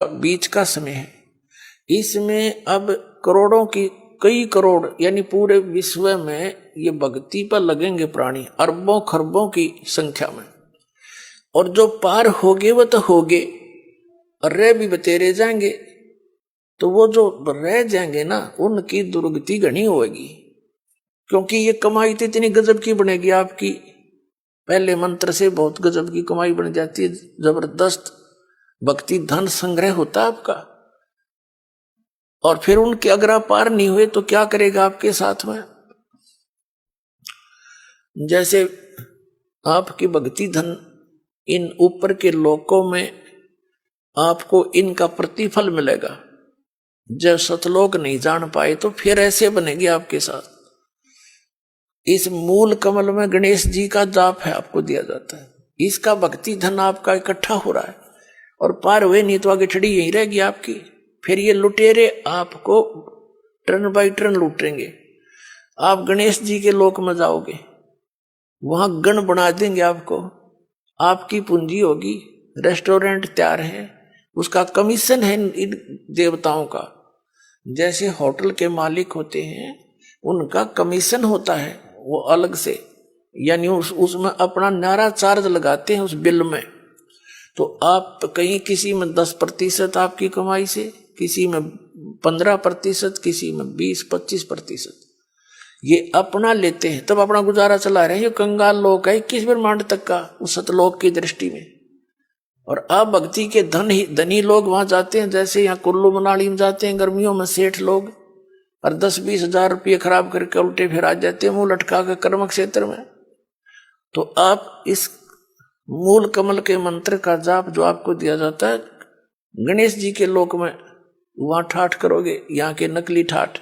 बीच का समय है। इसमें अब करोड़ों की, कई करोड़ यानी पूरे विश्व में ये भक्ति पर लगेंगे प्राणी, अरबों खरबों की संख्या में। और जो पार होगे वो तो होगे, और रह भी बतेरे जाएंगे। तो वो जो रह जाएंगे ना, उनकी दुर्गति घनी होगी, क्योंकि ये कमाई तो इतनी गजब की बनेगी आपकी, पहले मंत्र से बहुत गजब की कमाई बन जाती है, जबरदस्त भक्ति धन संग्रह होता है आपका। और फिर उनके अगर आप पार नहीं हुए तो क्या करेगा आपके साथ में? जैसे आपकी भक्ति धन इन ऊपर के लोकों में आपको इनका प्रतिफल मिलेगा। जब सतलोक नहीं जान पाए तो फिर ऐसे बनेगी आपके साथ। इस मूल कमल में गणेश जी का जाप है, आपको दिया जाता है। इसका भक्ति धन आपका इकट्ठा हो रहा है, और पार हुए नहीं तो आगे ठड़ी यही रहेगी आपकी। फिर ये लुटेरे आपको टर्न बाई टर्न लूटेंगे। आप गणेश जी के लोक में जाओगे, वहां गण बना देंगे आपको, आपकी पूंजी होगी, रेस्टोरेंट तैयार है, उसका कमीशन है इन देवताओं का। जैसे होटल के मालिक होते हैं, उनका कमीशन होता है वो अलग से, यानी उसमें अपना नारा चार्ज लगाते हैं उस बिल में। तो आप कहीं किसी में 10% आपकी कमाई से, किसी में 15%, किसी में 20-25% ये अपना लेते हैं, तब अपना गुजारा चला रहे हैं। ये कंगाल लोग है 21 ब्रह्मांड तक का उस सतलोक की दृष्टि में। और अब भक्ति के धनी लोग वहां जाते हैं, जैसे यहाँ कुल्लू मनाली में जाते हैं गर्मियों में सेठ लोग, और 10-20 हजार रुपये खराब करके उल्टे फिर आ जाते हैं मुंह लटका के कर्म क्षेत्र में। तो आप इस मूल कमल के मंत्र का जाप जो आपको दिया जाता है गणेश जी के लोक में, वहां ठाठ करोगे, यहाँ के नकली ठाठ।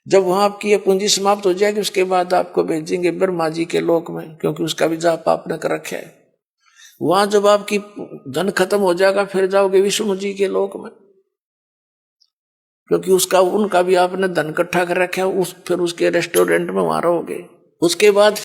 जब वहां आपकी ये पूंजी समाप्त हो जाएगी, उसके बाद आपको भेजेंगे ब्रह्मा जी के लोक में, क्योंकि उसका भी जाप आपने कर रखा है। वहां जब आपकी धन खत्म हो जाएगा, फिर जाओगे विष्णु जी के लोक में, क्योंकि उनका भी आपने धन इकट्ठा कर रखा है। फिर उसके रेस्टोरेंट में वहां रहोगे। उसके बाद